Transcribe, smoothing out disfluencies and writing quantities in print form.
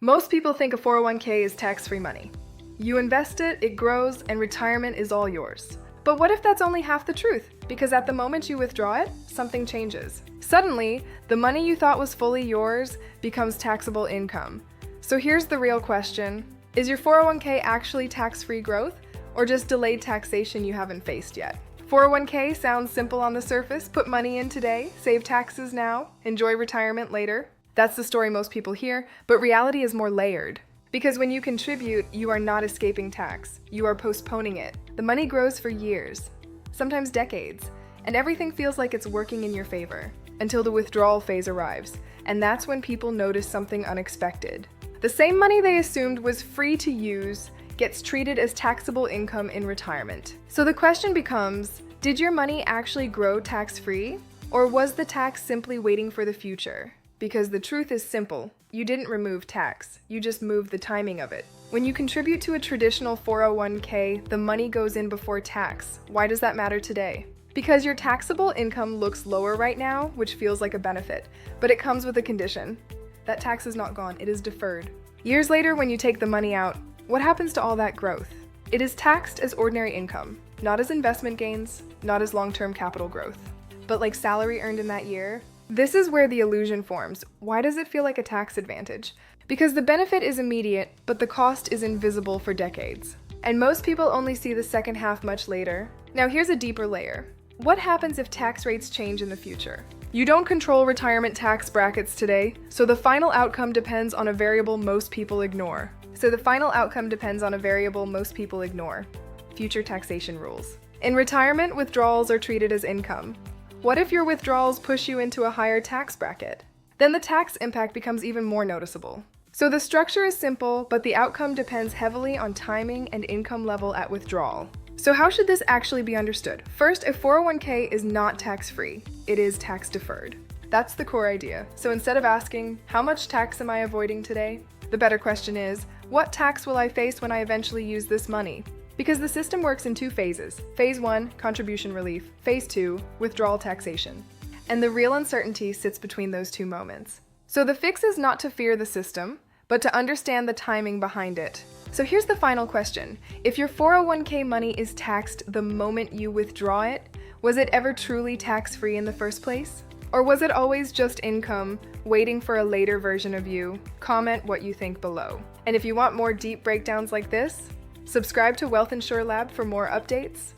Most people think a 401k is tax-free money. You invest it, it grows, and retirement is all yours. But what if that's only half the truth? Because at the moment you withdraw it, something changes. Suddenly, the money you thought was fully yours becomes taxable income. So here's the real question. Is your 401k actually tax-free growth, or just delayed taxation you haven't faced yet? 401k sounds simple on the surface. Put money in today, save taxes now, enjoy retirement later. That's the story most people hear, but reality is more layered. Because when you contribute, you are not escaping tax. You are postponing it. The money grows for years, sometimes decades, and everything feels like it's working in your favor until the withdrawal phase arrives. And that's when people notice something unexpected. The same money they assumed was free to use gets treated as taxable income in retirement. So the question becomes, did your money actually grow tax-free? Or was the tax simply waiting for the future? Because the truth is simple. You didn't remove tax, you just moved the timing of it. When you contribute to a traditional 401k, the money goes in before tax. Why does that matter today? Because your taxable income looks lower right now, which feels like a benefit, but it comes with a condition. That tax is not gone, it is deferred. Years later, when you take the money out, what happens to all that growth? It is taxed as ordinary income, not as investment gains, not as long-term capital growth, but like salary earned in that year. This is where the illusion forms. Why does it feel like a tax advantage? Because the benefit is immediate, but the cost is invisible for decades. And most people only see the second half much later. Now here's a deeper layer. What happens if tax rates change in the future? You don't control retirement tax brackets today, so the final outcome depends on a variable most people ignore. Future taxation rules. In retirement, withdrawals are treated as income. What if your withdrawals push you into a higher tax bracket? Then the tax impact becomes even more noticeable. So the structure is simple, but the outcome depends heavily on timing and income level at withdrawal. So how should this actually be understood? First, a 401k is not tax-free. It is tax-deferred. That's the core idea. So instead of asking, how much tax am I avoiding today? The better question is, what tax will I face when I eventually use this money? Because the system works in two phases. Phase 1, contribution relief. Phase 2, withdrawal taxation. And the real uncertainty sits between those two moments. So the fix is not to fear the system, but to understand the timing behind it. So here's the final question. If your 401k money is taxed the moment you withdraw it, was it ever truly tax-free in the first place? Or was it always just income, waiting for a later version of you? Comment what you think below. And if you want more deep breakdowns like this, subscribe to Wealth Insure Lab for more updates.